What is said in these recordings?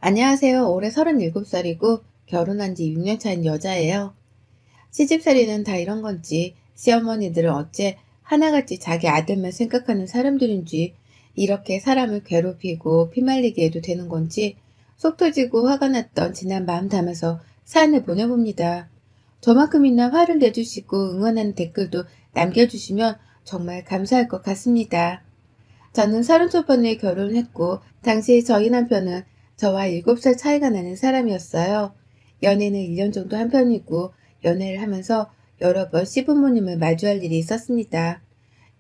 안녕하세요. 올해 37살이고 결혼한 지 6년 차인 여자예요. 시집살이는 다 이런 건지 시어머니들은 어째 하나같이 자기 아들만 생각하는 사람들인지 이렇게 사람을 괴롭히고 피말리게 해도 되는 건지 속 터지고 화가 났던 지난 마음 담아서 사연을 보내봅니다. 저만큼이나 화를 내주시고 응원하는 댓글도 남겨주시면 정말 감사할 것 같습니다. 저는 30초반에 결혼했고 당시 저희 남편은 저와 7살 차이가 나는 사람이었어요. 연애는 1년 정도 한 편이고 연애를 하면서 여러 번 시부모님을 마주할 일이 있었습니다.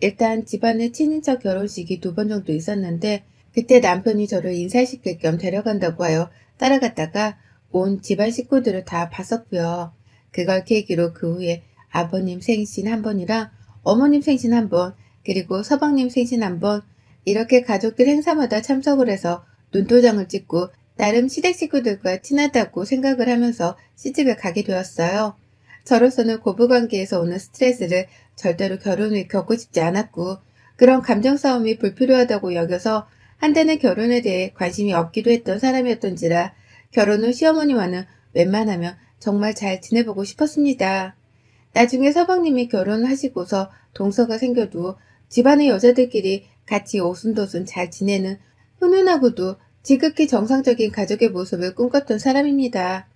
일단 집안의 친인척 결혼식이 2번 정도 있었는데 그때 남편이 저를 인사시킬 겸 데려간다고 하여 따라갔다가 온 집안 식구들을 다 봤었고요. 그걸 계기로 그 후에 아버님 생신 한 번이랑 어머님 생신 한 번, 그리고 서방님 생신 한 번, 이렇게 가족들 행사마다 참석을 해서 눈도장을 찍고 나름 시댁 식구들과 친하다고 생각을 하면서 시집을 가게 되었어요. 저로서는 고부관계에서 오는 스트레스를 절대로 결혼 후에 겪고 싶지 않았고 그런 감정 싸움이 불필요하다고 여겨서 한때는 결혼에 대해 관심이 없기도 했던 사람이었던지라 결혼 후 시어머니와는 웬만하면 정말 잘 지내보고 싶었습니다. 나중에 서방님이 결혼하시고서 동서가 생겨도 집안의 여자들끼리 같이 오순도순 잘 지내는 훈훈하고도 지극히 정상적인 가족의 모습을 꿈꿨던 사람입니다.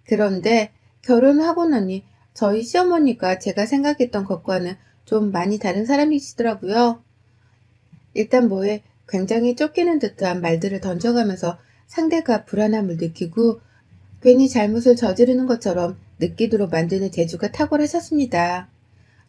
그런데 결혼하고 나니 저희 시어머니가 제가 생각했던 것과는 좀 많이 다른 사람이시더라고요. 일단 뭐에 굉장히 쫓기는 듯한 말들을 던져가면서 상대가 불안함을 느끼고 괜히 잘못을 저지르는 것처럼 느끼도록 만드는 재주가 탁월하셨습니다.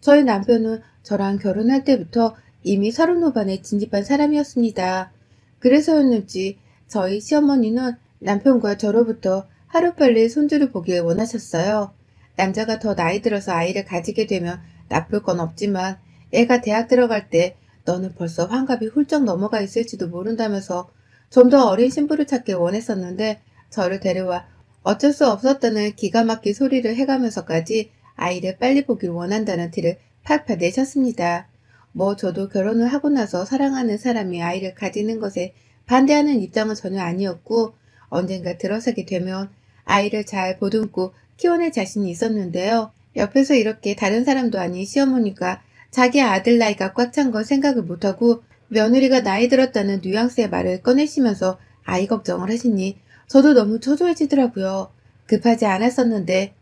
저희 남편은 저랑 결혼할 때부터 이미 30 후반에 진입한 사람이었습니다. 그래서였는지 저희 시어머니는 남편과 저로부터 하루빨리 손주를 보길 원하셨어요. 남자가 더 나이 들어서 아이를 가지게 되면 나쁠 건 없지만 애가 대학 들어갈 때 너는 벌써 환갑이 훌쩍 넘어가 있을지도 모른다면서 좀 더 어린 신부를 찾길 원했었는데 저를 데려와 어쩔 수 없었다는 기가 막힌 소리를 해가면서까지 아이를 빨리 보길 원한다는 티를 팍팍 내셨습니다. 뭐 저도 결혼을 하고 나서 사랑하는 사람이 아이를 가지는 것에 반대하는 입장은 전혀 아니었고 언젠가 들어서게 되면 아이를 잘 보듬고 키워낼 자신이 있었는데요. 옆에서 이렇게 다른 사람도 아닌 시어머니가 자기 아들 나이가 꽉 찬 건 생각을 못하고 며느리가 나이 들었다는 뉘앙스의 말을 꺼내시면서 아이 걱정을 하시니 저도 너무 초조해지더라고요. 급하지 않았었는데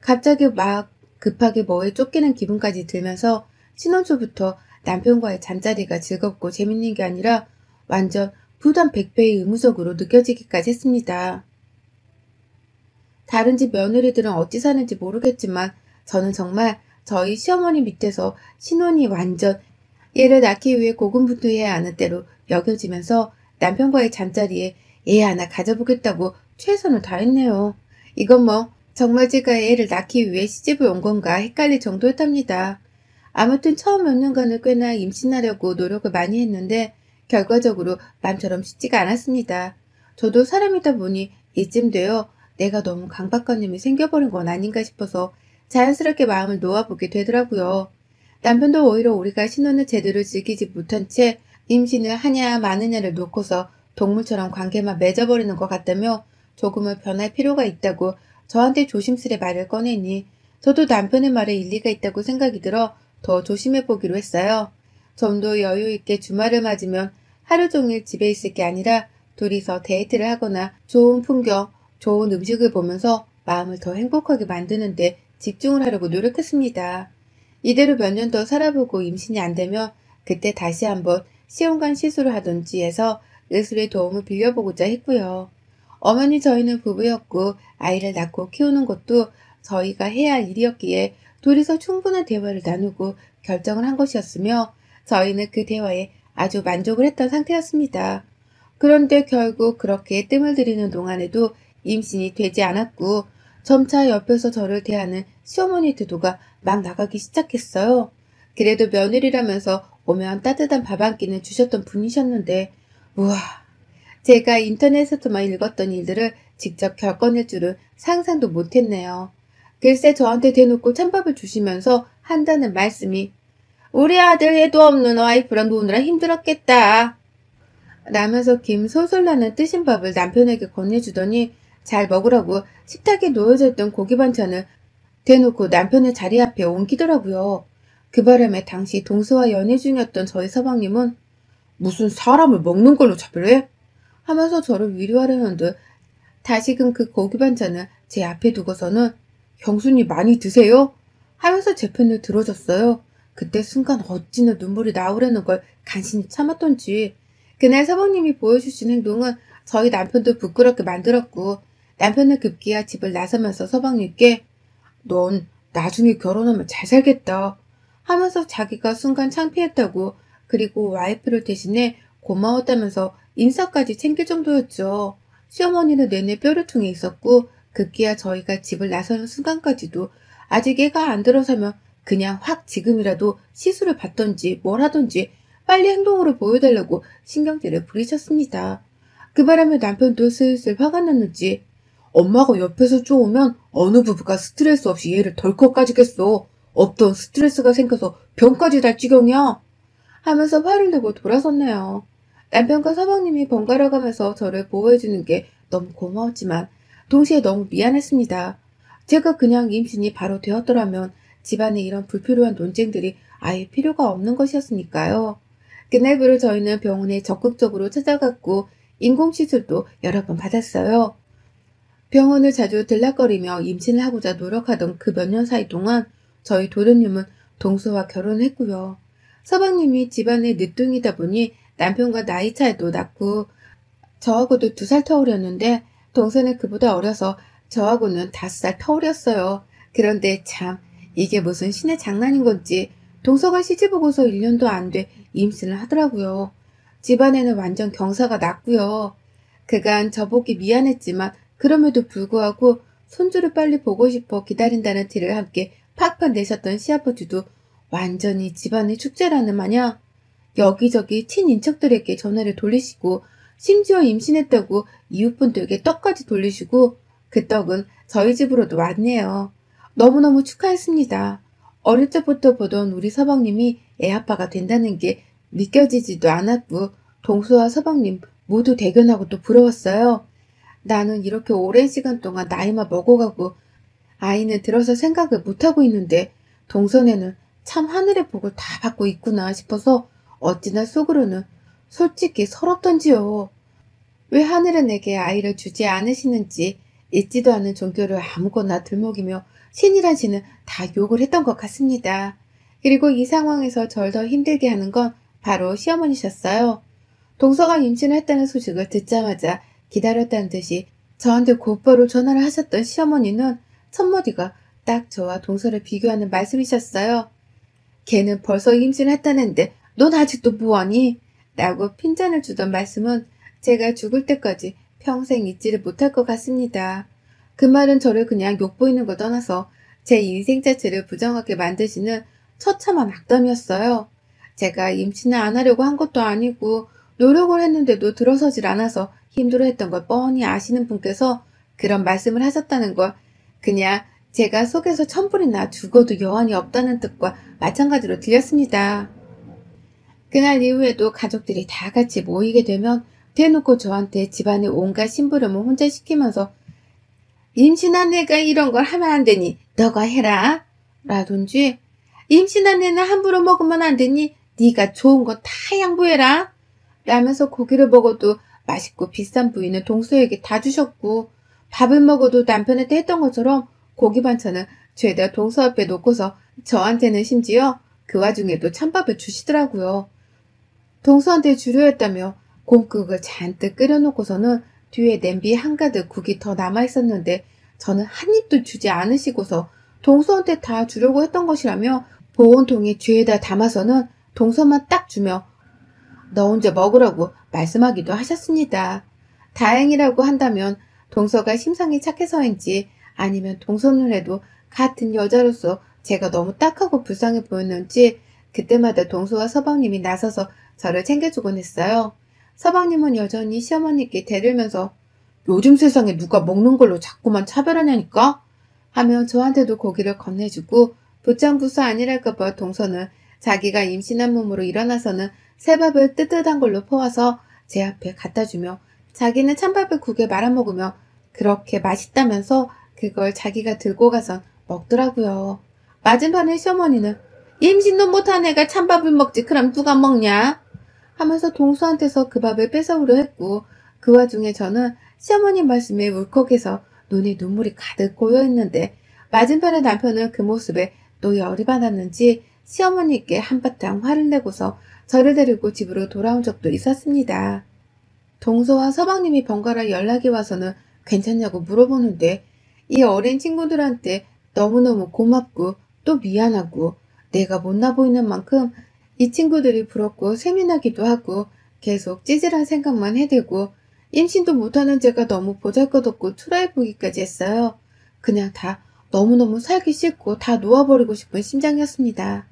갑자기 막 급하게 뭐에 쫓기는 기분까지 들면서 신혼 초부터 남편과의 잠자리가 즐겁고 재밌는 게 아니라 완전 부담 100배의 의무적으로 느껴지기까지 했습니다. 다른 집 며느리들은 어찌 사는지 모르겠지만 저는 정말 저희 시어머니 밑에서 신혼이 완전 얘를 낳기 위해 고군분투해야 하는 때로 여겨지면서 남편과의 잠자리에 애 하나 가져보겠다고 최선을 다했네요. 이건 뭐 정말 제가 애를 낳기 위해 시집을 온 건가 헷갈릴 정도였답니다. 아무튼 처음 몇 년간을 꽤나 임신하려고 노력을 많이 했는데 결과적으로 마음처럼 쉽지가 않았습니다. 저도 사람이다 보니 이쯤 되어 내가 너무 강박관념이 생겨버린 건 아닌가 싶어서 자연스럽게 마음을 놓아보게 되더라고요. 남편도 오히려 우리가 신혼을 제대로 즐기지 못한 채 임신을 하냐 마느냐를 놓고서 동물처럼 관계만 맺어버리는 것 같다며 조금은 변할 필요가 있다고 저한테 조심스레 말을 꺼내니 저도 남편의 말에 일리가 있다고 생각이 들어 더 조심해보기로 했어요. 좀 더 여유있게 주말을 맞으면 하루 종일 집에 있을 게 아니라 둘이서 데이트를 하거나 좋은 풍경, 좋은 음식을 보면서 마음을 더 행복하게 만드는데 집중을 하려고 노력했습니다. 이대로 몇 년 더 살아보고 임신이 안 되면 그때 다시 한번 시험관 시술을 하든지 해서 의술의 도움을 빌려보고자 했고요. 어머니 저희는 부부였고 아이를 낳고 키우는 것도 저희가 해야 할 일이었기에 둘이서 충분한 대화를 나누고 결정을 한 것이었으며 저희는 그 대화에 아주 만족을 했던 상태였습니다. 그런데 결국 그렇게 뜸을 들이는 동안에도 임신이 되지 않았고 점차 옆에서 저를 대하는 시어머니 태도가 막 나가기 시작했어요. 그래도 며느리라면서 오면 따뜻한 밥 한 끼는 주셨던 분이셨는데 우와, 제가 인터넷에서만 읽었던 일들을 직접 겪어낼 줄은 상상도 못했네요. 글쎄 저한테 대놓고 찬밥을 주시면서 한다는 말씀이 우리 아들 애도 없는 와이프랑 노느라 힘들었겠다. 라면서 김 솔솔 나는 뜨신 밥을 남편에게 건네주더니 잘 먹으라고 식탁에 놓여져 있던 고기 반찬을 대놓고 남편의 자리 앞에 옮기더라고요. 그 바람에 당시 동서와 연애 중이었던 저희 서방님은 무슨 사람을 먹는 걸로 차별해? 하면서 저를 위로하려는 듯 다시금 그 고기 반찬을 제 앞에 두고서는 형수님 많이 드세요? 하면서 제 편을 들어줬어요. 그때 순간 어찌나 눈물이 나오려는 걸 간신히 참았던지 그날 서방님이 보여주신 행동은 저희 남편도 부끄럽게 만들었고 남편은 급기야 집을 나서면서 서방님께 넌 나중에 결혼하면 잘 살겠다 하면서 자기가 순간 창피했다고 그리고 와이프를 대신해 고마웠다면서 인사까지 챙길 정도였죠. 시어머니는 내내 뼈를 통해 있었고 급기야 저희가 집을 나서는 순간까지도 아직 애가 안 들어서면 그냥 확 지금이라도 시술을 받던지 뭘 하던지 빨리 행동으로 보여달라고 신경질을 부리셨습니다. 그 바람에 남편도 슬슬 화가 났는지 엄마가 옆에서 쪼으면 어느 부부가 스트레스 없이 얘를 덜컥 가지겠어. 없던 스트레스가 생겨서 병까지 날 지경이야. 하면서 화를 내고 돌아섰네요. 남편과 서방님이 번갈아 가면서 저를 보호해주는 게 너무 고마웠지만 동시에 너무 미안했습니다. 제가 그냥 임신이 바로 되었더라면 집안에 이런 불필요한 논쟁들이 아예 필요가 없는 것이었으니까요. 그날부로 저희는 병원에 적극적으로 찾아갔고 인공시술도 여러 번 받았어요. 병원을 자주 들락거리며 임신을 하고자 노력하던 그 몇 년 사이 동안 저희 도련님은 동서와 결혼했고요. 서방님이 집안의 늦둥이다 보니 남편과 나이 차이도 났고 저하고도 2살 터울이었는데 동서는 그보다 어려서 저하고는 5살 터울이었어요. 그런데 참 이게 무슨 신의 장난인 건지 동서가 시집오고서 1년도 안 돼 임신을 하더라고요. 집안에는 완전 경사가 났고요. 그간 저보기 미안했지만 그럼에도 불구하고 손주를 빨리 보고 싶어 기다린다는 티를 함께 팍팍 내셨던 시아버지도 완전히 집안의 축제라는 마냥 여기저기 친인척들에게 전화를 돌리시고 심지어 임신했다고 이웃분들에게 떡까지 돌리시고 그 떡은 저희 집으로도 왔네요. 너무너무 축하했습니다. 어릴 적부터 보던 우리 서방님이 애아빠가 된다는 게 믿겨지지도 않았고 동서와 서방님 모두 대견하고 또 부러웠어요. 나는 이렇게 오랜 시간 동안 나이만 먹어가고 아이는 들어서 생각을 못하고 있는데 동선에는 참 하늘의 복을 다 받고 있구나 싶어서 어찌나 속으로는 솔직히 서럽던지요. 왜 하늘은 내게 아이를 주지 않으시는지 있지도 않은 종교를 아무거나 들먹이며 신이란 신은 다 욕을 했던 것 같습니다. 그리고 이 상황에서 절 더 힘들게 하는 건 바로 시어머니셨어요. 동서가 임신을 했다는 소식을 듣자마자 기다렸다는 듯이 저한테 곧바로 전화를 하셨던 시어머니는 첫마디가 딱 저와 동서를 비교하는 말씀이셨어요. 걔는 벌써 임신을 했다는데 넌 아직도 뭐하니? 라고 핀잔을 주던 말씀은 제가 죽을 때까지 평생 잊지를 못할 것 같습니다. 그 말은 저를 그냥 욕보이는 걸 떠나서 제 인생 자체를 부정하게 만드시는 처참한 악담이었어요. 제가 임신을 안 하려고 한 것도 아니고 노력을 했는데도 들어서질 않아서 힘들어했던 걸 뻔히 아시는 분께서 그런 말씀을 하셨다는 걸 그냥 제가 속에서 천불이 나 죽어도 여한이 없다는 뜻과 마찬가지로 들렸습니다. 그날 이후에도 가족들이 다 같이 모이게 되면 대놓고 저한테 집안의 온갖 심부름을 혼자 시키면서 임신한 애가 이런 걸 하면 안 되니 너가 해라 라든지 임신한 애는 함부로 먹으면 안 되니 네가 좋은 거 다 양보해라 라면서 고기를 먹어도 맛있고 비싼 부위는 동서에게 다 주셨고 밥을 먹어도 남편한테 했던 것처럼 고기 반찬을 죄다 동서 앞에 놓고서 저한테는 심지어 그 와중에도 찬밥을 주시더라고요. 동서한테 주려 했다며 곰국을 잔뜩 끓여놓고서는 뒤에 냄비 한가득 국이 더 남아있었는데 저는 한 입도 주지 않으시고서 동서한테 다 주려고 했던 것이라며 보온통에 쥐에다 담아서는 동서만 딱 주며 너 혼자 먹으라고 말씀하기도 하셨습니다. 다행이라고 한다면 동서가 심성이 착해서인지 아니면 동서 눈에도 같은 여자로서 제가 너무 딱하고 불쌍해 보였는지 그때마다 동서와 서방님이 나서서 저를 챙겨주곤 했어요. 서방님은 여전히 시어머니께 대들면서 요즘 세상에 누가 먹는 걸로 자꾸만 차별하냐니까? 하며 저한테도 고기를 건네주고 부창부수 아니랄까봐 동서는 자기가 임신한 몸으로 일어나서는 새밥을 뜨뜻한 걸로 퍼와서 제 앞에 갖다 주며 자기는 찬밥을 국에 말아먹으며 그렇게 맛있다면서 그걸 자기가 들고 가선 먹더라고요. 맞은편에 시어머니는 임신도 못한 애가 찬밥을 먹지 그럼 누가 먹냐? 하면서 동수한테서 그 밥을 뺏어오려 했고 그 와중에 저는 시어머니 말씀에 울컥해서 눈에 눈물이 가득 고여있는데 맞은편의 남편은 그 모습에 또 열이 받았는지 시어머니께 한바탕 화를 내고서 저를 데리고 집으로 돌아온 적도 있었습니다. 동서와 서방님이 번갈아 연락이 와서는 괜찮냐고 물어보는데 이 어린 친구들한테 너무너무 고맙고 또 미안하고 내가 못나 보이는 만큼 이 친구들이 부럽고 세민하기도 하고 계속 찌질한 생각만 해대고 임신도 못하는 제가 너무 보잘것없고 초라해 보기까지 했어요. 그냥 다 너무너무 살기 싫고 다 놓아버리고 싶은 심장이었습니다.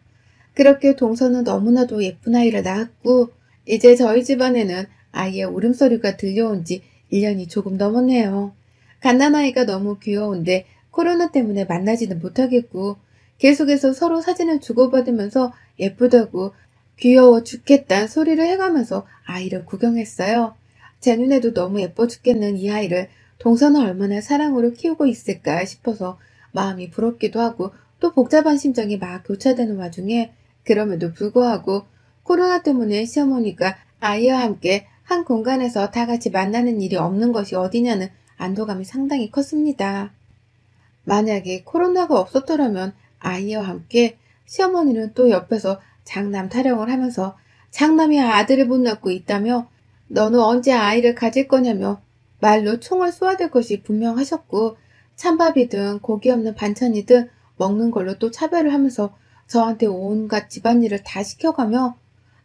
그렇게 동서는 너무나도 예쁜 아이를 낳았고 이제 저희 집안에는 아이의 울음소리가 들려온 지 1년이 조금 넘었네요. 갓난아이가 너무 귀여운데 코로나 때문에 만나지는 못하겠고 계속해서 서로 사진을 주고받으면서 예쁘다고 귀여워 죽겠다 소리를 해가면서 아이를 구경했어요. 제 눈에도 너무 예뻐 죽겠는 이 아이를 동서는 얼마나 사랑으로 키우고 있을까 싶어서 마음이 부럽기도 하고 또 복잡한 심정이 막 교차되는 와중에 그럼에도 불구하고 코로나 때문에 시어머니가 아이와 함께 한 공간에서 다 같이 만나는 일이 없는 것이 어디냐는 안도감이 상당히 컸습니다. 만약에 코로나가 없었더라면 아이와 함께 시어머니는 또 옆에서 장남 타령을 하면서 장남이 아들을 못 낳고 있다며 너는 언제 아이를 가질 거냐며 말로 총을 쏘아댈 것이 분명하셨고 찬밥이든 고기 없는 반찬이든 먹는 걸로 또 차별을 하면서 저한테 온갖 집안일을 다 시켜가며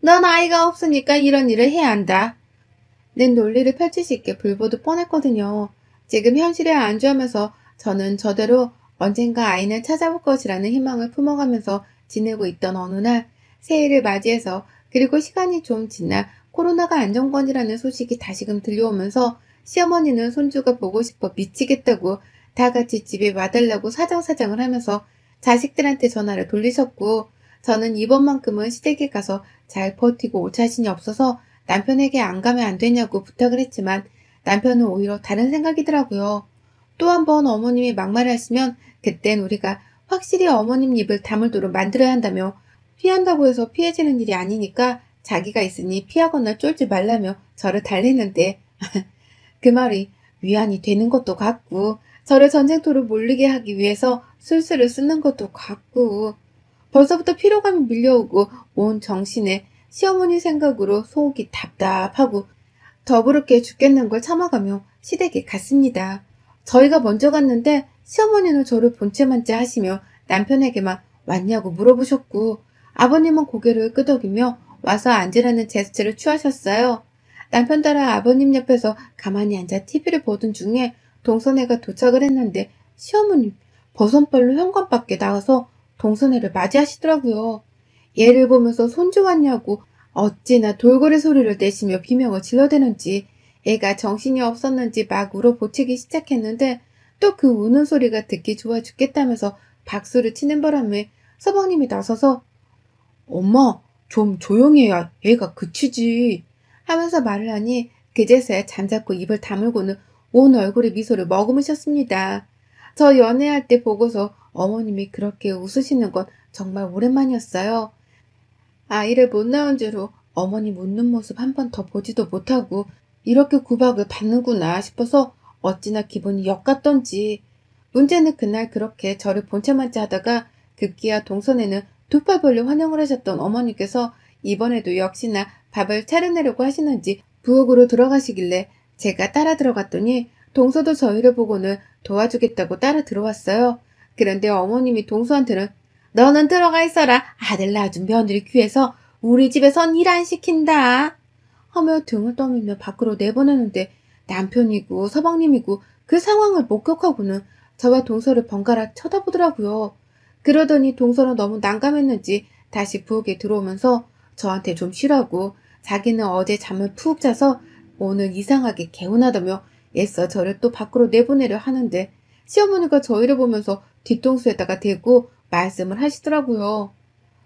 넌 아이가 없으니까 이런 일을 해야 한다. 는 논리를 펼치시기에 불보듯 뻔했거든요. 지금 현실에 안주하면서 저는 저대로 언젠가 아이는 찾아올 것이라는 희망을 품어가면서 지내고 있던 어느 날 새해를 맞이해서 그리고 시간이 좀 지나 코로나가 안정권이라는 소식이 다시금 들려오면서 시어머니는 손주가 보고 싶어 미치겠다고 다 같이 집에 와달라고 사정사정을 하면서 자식들한테 전화를 돌리셨고 저는 이번만큼은 시댁에 가서 잘 버티고 올 자신이 없어서 남편에게 안 가면 안 되냐고 부탁을 했지만 남편은 오히려 다른 생각이더라고요. 또 한 번 어머님이 막말을 하시면 그땐 우리가 확실히 어머님 입을 다물도록 만들어야 한다며 피한다고 해서 피해지는 일이 아니니까 자기가 있으니 피하거나 쫄지 말라며 저를 달래는데 그 말이 위안이 되는 것도 같고 저를 전쟁터로 몰리게 하기 위해서 술수를 쓰는 것도 같고 벌써부터 피로감이 밀려오고 온 정신에 시어머니 생각으로 속이 답답하고 더부럽게 죽겠는 걸 참아가며 시댁에 갔습니다. 저희가 먼저 갔는데 시어머니는 저를 본체만째 하시며 남편에게만 왔냐고 물어보셨고 아버님은 고개를 끄덕이며 와서 앉으라는 제스처를 취하셨어요. 남편 따라 아버님 옆에서 가만히 앉아 TV를 보던 중에 동선애가 도착을 했는데 시어머님 버선발로 현관 밖에 나가서 동선애를 맞이하시더라고요. 얘를 보면서 손주 왔냐고 어찌나 돌고래 소리를 내시며 비명을 질러대는지 애가 정신이 없었는지 막 울어보치기 시작했는데 또 그 우는 소리가 듣기 좋아 죽겠다면서 박수를 치는 바람에 서방님이 나서서 엄마 좀 조용히 해야 애가 그치지 하면서 말을 하니 그제서야 잠자코 입을 다물고는 온 얼굴에 미소를 머금으셨습니다. 저 연애할 때 보고서 어머님이 그렇게 웃으시는 건 정말 오랜만이었어요. 아이를 못 낳은 죄로 어머님 웃는 모습 한 번 더 보지도 못하고 이렇게 구박을 받는구나 싶어서 어찌나 기분이 역같던지 문제는 그날 그렇게 저를 본체만째 하다가 급기야 동선에는 두 팔 벌려 환영을 하셨던 어머니께서 이번에도 역시나 밥을 차려내려고 하시는지 부엌으로 들어가시길래 제가 따라 들어갔더니 동서도 저희를 보고는 도와주겠다고 따라 들어왔어요. 그런데 어머님이 동서한테는 너는 들어가 있어라. 아들 낳아준 며느리 귀해서 우리 집에선 일 안 시킨다. 하며 등을 떠밀며 밖으로 내보내는데 남편이고 서방님이고 그 상황을 목격하고는 저와 동서를 번갈아 쳐다보더라고요. 그러더니 동서는 너무 난감했는지 다시 부엌에 들어오면서 저한테 좀 쉬라고 자기는 어제 잠을 푹 자서 오늘 이상하게 개운하다며 애써 저를 또 밖으로 내보내려 하는데 시어머니가 저희를 보면서 뒤통수에다가 대고 말씀을 하시더라고요.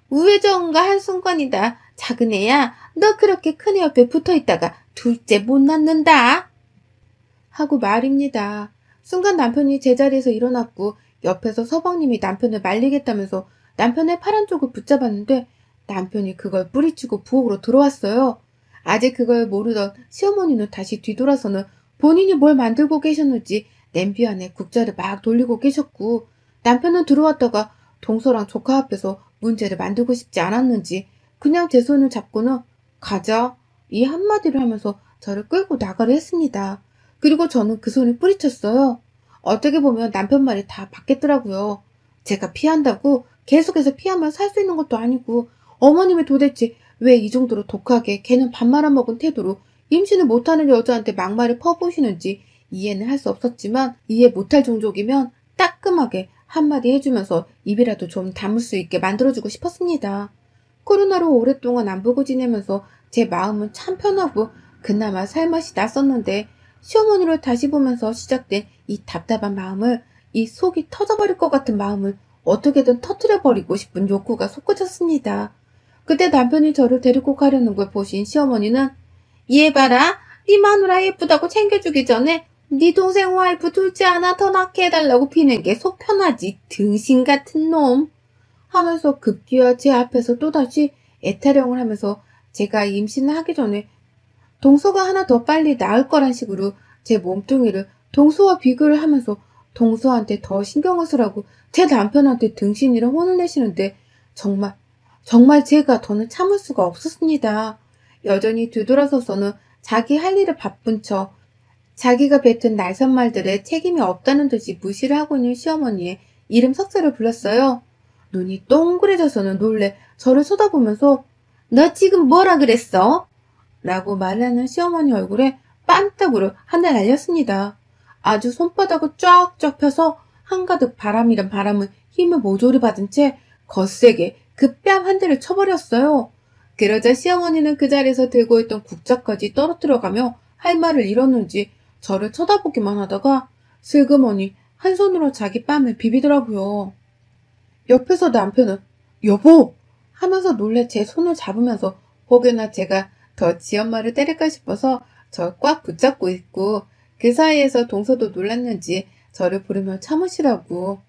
우회전가 한순간이다. 작은 애야, 너 그렇게 큰 애 옆에 붙어 있다가 둘째 못 낳는다. 하고 말입니다. 순간 남편이 제자리에서 일어났고 옆에서 서방님이 남편을 말리겠다면서 남편의 파란 쪽을 붙잡았는데 남편이 그걸 뿌리치고 부엌으로 들어왔어요. 아직 그걸 모르던 시어머니는 다시 뒤돌아서는 본인이 뭘 만들고 계셨는지 냄비 안에 국자를 막 돌리고 계셨고 남편은 들어왔다가 동서랑 조카 앞에서 문제를 만들고 싶지 않았는지 그냥 제 손을 잡고는 가자 이 한마디를 하면서 저를 끌고 나가려 했습니다. 그리고 저는 그 손을 뿌리쳤어요. 어떻게 보면 남편 말이 다 맞겠더라고요. 제가 피한다고 계속해서 피하면 살 수 있는 것도 아니고 어머님이 도대체 왜 이 정도로 독하게 걔는 밥 말아먹은 태도로 임신을 못하는 여자한테 막말을 퍼부으시는지 이해는 할 수 없었지만 이해 못할 종족이면 따끔하게 한마디 해주면서 입이라도 좀 다물 수 있게 만들어주고 싶었습니다. 코로나로 오랫동안 안 보고 지내면서 제 마음은 참 편하고 그나마 살맛이 났었는데 시어머니를 다시 보면서 시작된 이 답답한 마음을 이 속이 터져버릴 것 같은 마음을 어떻게든 터뜨려버리고 싶은 욕구가 솟구쳤습니다. 그때 남편이 저를 데리고 가려는 걸 보신 시어머니는 얘 봐라 네 마누라 예쁘다고 챙겨주기 전에 네 동생 와이프 둘째 하나 더 낳게 해달라고 피는 게 속 편하지 등신 같은 놈 하면서 급기야 제 앞에서 또다시 애타령을 하면서 제가 임신을 하기 전에 동서가 하나 더 빨리 낳을 거란 식으로 제 몸뚱이를 동서와 비교를 하면서 동서한테 더 신경을 쓰라고 제 남편한테 등신이라 혼을 내시는데 정말 제가 더는 참을 수가 없었습니다. 여전히 뒤돌아서서는 자기 할 일에 바쁜 척 자기가 뱉은 날선 말들에 책임이 없다는 듯이 무시를 하고 있는 시어머니의 이름 석자를 불렀어요. 눈이 동그래져서는 놀래 저를 쳐다보면서 너 지금 뭐라 그랬어? 라고 말하는 시어머니 얼굴에 빤딱으로 하늘 날렸습니다. 아주 손바닥을 쫙쫙 펴서 한가득 바람이란 바람을 힘을 모조리 받은 채 거세게 그 뺨 한 대를 쳐버렸어요. 그러자 시어머니는 그 자리에서 들고 있던 국자까지 떨어뜨려가며 할 말을 잃었는지 저를 쳐다보기만 하다가 슬그머니 한 손으로 자기 뺨을 비비더라고요. 옆에서 남편은 여보! 하면서 놀래 제 손을 잡으면서 혹여나 제가 더 지엄마를 때릴까 싶어서 저 꽉 붙잡고 있고 그 사이에서 동서도 놀랐는지 저를 부르며 참으시라고.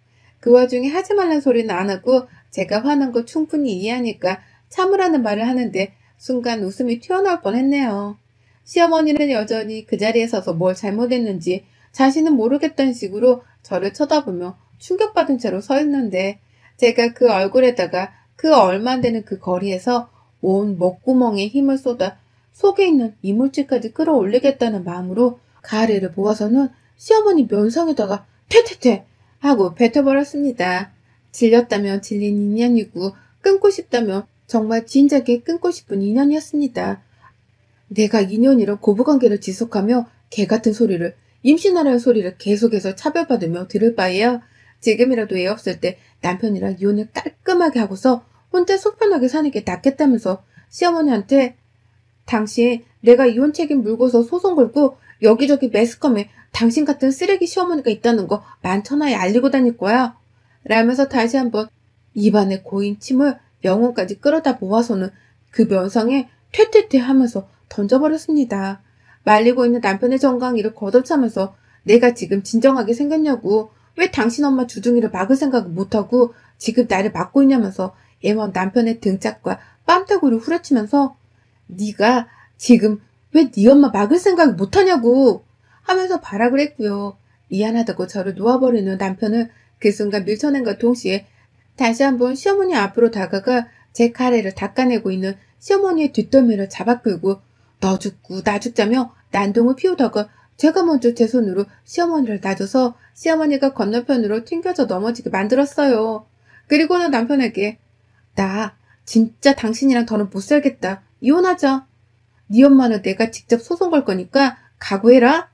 그 와중에 하지 말란 소리는 안 하고 제가 화난 거 충분히 이해하니까 참으라는 말을 하는데 순간 웃음이 튀어나올 뻔했네요. 시어머니는 여전히 그 자리에 서서 뭘 잘못했는지 자신은 모르겠다는 식으로 저를 쳐다보며 충격받은 채로 서 있는데 제가 그 얼굴에다가 그 얼마 안 되는 그 거리에서 온 목구멍에 힘을 쏟아 속에 있는 이물질까지 끌어올리겠다는 마음으로 가래를 모아서는 시어머니 면상에다가 퇴퇴퇴 하고 뱉어버렸습니다. 질렸다면 질린 인연이고 끊고 싶다면 정말 진작에 끊고 싶은 인연이었습니다. 내가 인연이랑 고부관계를 지속하며 개같은 소리를 임신하라는 소리를 계속해서 차별받으며 들을 바에야 지금이라도 애 없을 때 남편이랑 이혼을 깔끔하게 하고서 혼자 속 편하게 사는 게 낫겠다면서 시어머니한테 당신 내가 이혼 책임 물고서 소송 걸고 여기저기 매스컴에 당신 같은 쓰레기 시어머니가 있다는 거 만천하에 알리고 다닐 거야. 라면서 다시 한번 입안에 고인 침을 영혼까지 끌어다 모아서는 그 면상에 퇴퇴퇴 하면서 던져버렸습니다. 말리고 있는 남편의 정강이를 걷어차면서 내가 지금 진정하게 생겼냐고 왜 당신 엄마 주둥이를 막을 생각을 못하고 지금 나를 막고 있냐면서 애먼 남편의 등짝과 뺨따구를 후려치면서 네가 지금 왜 네 엄마 막을 생각을 못하냐고 하면서 발악을 했고요. 미안하다고 저를 놓아버리는 남편을 그 순간 밀쳐낸과 동시에 다시 한번 시어머니 앞으로 다가가 제 가래를 닦아내고 있는 시어머니의 뒷덜미를 잡아 끌고 너 죽고 나 죽자며 난동을 피우다가 제가 먼저 제 손으로 시어머니를 놔줘서 시어머니가 건너편으로 튕겨져 넘어지게 만들었어요. 그리고는 남편에게 나 진짜 당신이랑 더는 못 살겠다. 이혼하자. 네 엄마는 내가 직접 소송 걸 거니까 각오해라.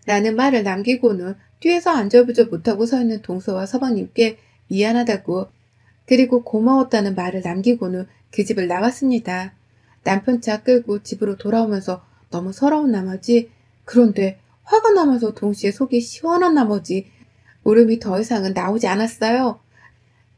라는 말을 남기고는 뒤에서 안절부절 못하고 서 있는 동서와 서방님께 미안하다고 그리고 고마웠다는 말을 남기고는 그 집을 나왔습니다. 남편 차 끌고 집으로 돌아오면서 너무 서러운 나머지 그런데 화가 나면서 동시에 속이 시원한 나머지 울음이 더 이상은 나오지 않았어요.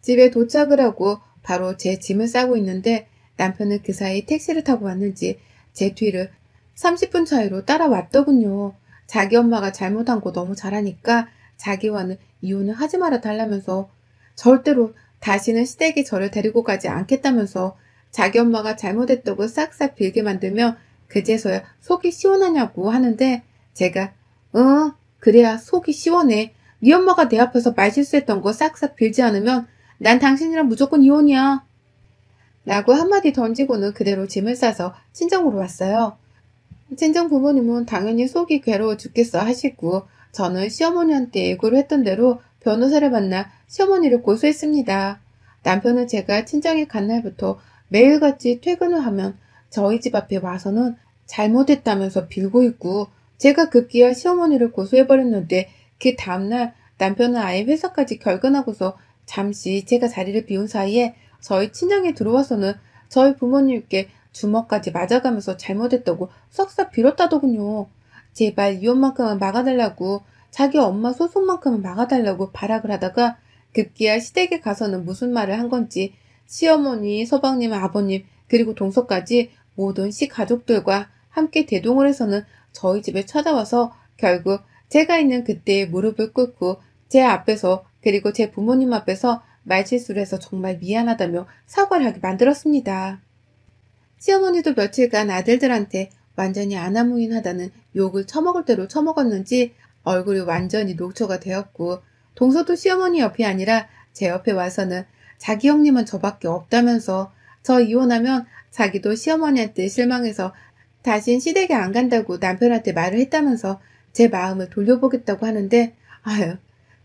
집에 도착을 하고 바로 제 짐을 싸고 있는데 남편은 그 사이 택시를 타고 왔는지 제 뒤를 30분 차이로 따라왔더군요. 자기 엄마가 잘못한 거 너무 잘하니까 자기와는 이혼을 하지 말아 달라면서 절대로 다시는 시댁에 저를 데리고 가지 않겠다면서 자기 엄마가 잘못했다고 싹싹 빌게 만들며 그제서야 속이 시원하냐고 하는데 제가 그래야 속이 시원해. 네 엄마가 내 앞에서 말실수했던 거 싹싹 빌지 않으면 난 당신이랑 무조건 이혼이야. 라고 한마디 던지고는 그대로 짐을 싸서 친정으로 왔어요. 친정 부모님은 당연히 속이 괴로워 죽겠어 하시고 저는 시어머니한테 예고를 했던 대로 변호사를 만나 시어머니를 고소했습니다. 남편은 제가 친정에 간 날부터 매일같이 퇴근을 하면 저희 집 앞에 와서는 잘못했다면서 빌고 있고 제가 급기야 시어머니를 고소해버렸는데 그 다음날 남편은 아예 회사까지 결근하고서 잠시 제가 자리를 비운 사이에 저희 친정에 들어와서는 저희 부모님께 주먹까지 맞아가면서 잘못했다고 싹싹 빌었다더군요. 제발 이혼만큼은 막아달라고 자기 엄마 소송만큼은 막아달라고 발악을 하다가 급기야 시댁에 가서는 무슨 말을 한 건지 시어머니, 서방님, 아버님 그리고 동서까지 모든 시가족들과 함께 대동을 해서는 저희 집에 찾아와서 결국 제가 있는 그때에 무릎을 꿇고 제 앞에서 그리고 제 부모님 앞에서 말실수를 해서 정말 미안하다며 사과를 하게 만들었습니다. 시어머니도 며칠간 아들들한테 완전히 아나무인하다는 욕을 처먹을 대로 처먹었는지 얼굴이 완전히 녹초가 되었고 동서도 시어머니 옆이 아니라 제 옆에 와서는 자기 형님은 저밖에 없다면서 저 이혼하면 자기도 시어머니한테 실망해서 다신 시댁에 안 간다고 남편한테 말을 했다면서 제 마음을 돌려보겠다고 하는데 아유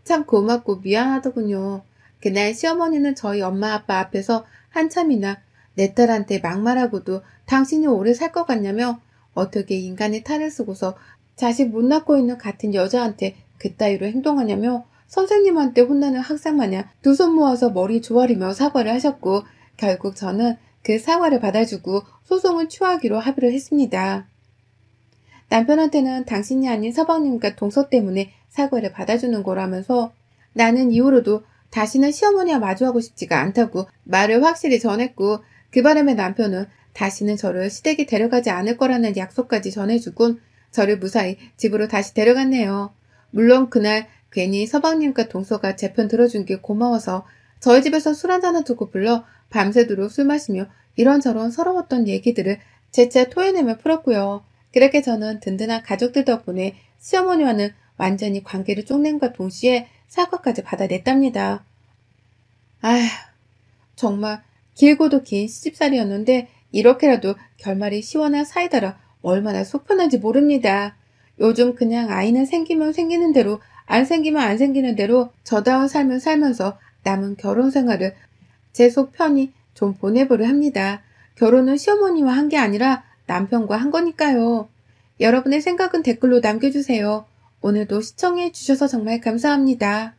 참 고맙고 미안하더군요. 그날 시어머니는 저희 엄마 아빠 앞에서 한참이나 내 딸한테 막말하고도 당신이 오래 살 것 같냐며 어떻게 인간의 탈을 쓰고서 자식 못 낳고 있는 같은 여자한테 그따위로 행동하냐며 선생님한테 혼나는 학생 마냥 두 손 모아서 머리 조아리며 사과를 하셨고 결국 저는 그 사과를 받아주고 소송을 취하기로 합의를 했습니다. 남편한테는 당신이 아닌 서방님과 동서 때문에 사과를 받아주는 거라면서 나는 이후로도 다시는 시어머니와 마주하고 싶지가 않다고 말을 확실히 전했고 그 바람에 남편은 다시는 저를 시댁에 데려가지 않을 거라는 약속까지 전해주곤 저를 무사히 집으로 다시 데려갔네요. 물론 그날 괜히 서방님과 동서가 제 편 들어준 게 고마워서 저희 집에서 술 한잔을 두고 불러 밤새도록 술 마시며 이런저런 서러웠던 얘기들을 재차 토해내며 풀었고요. 그렇게 저는 든든한 가족들 덕분에 시어머니와는 완전히 관계를 쪽낸과 동시에 사과까지 받아냈답니다. 아휴, 정말 길고도 긴 시집살이였는데 이렇게라도 결말이 시원한 사이다라 얼마나 속 편한지 모릅니다. 요즘 그냥 아이는 생기면 생기는 대로 안 생기면 안 생기는 대로 저다운 삶을 살면서 남은 결혼 생활을 제 속 편히 좀 보내보려 합니다. 결혼은 시어머니와 한 게 아니라 남편과 한 거니까요. 여러분의 생각은 댓글로 남겨주세요. 오늘도 시청해 주셔서 정말 감사합니다.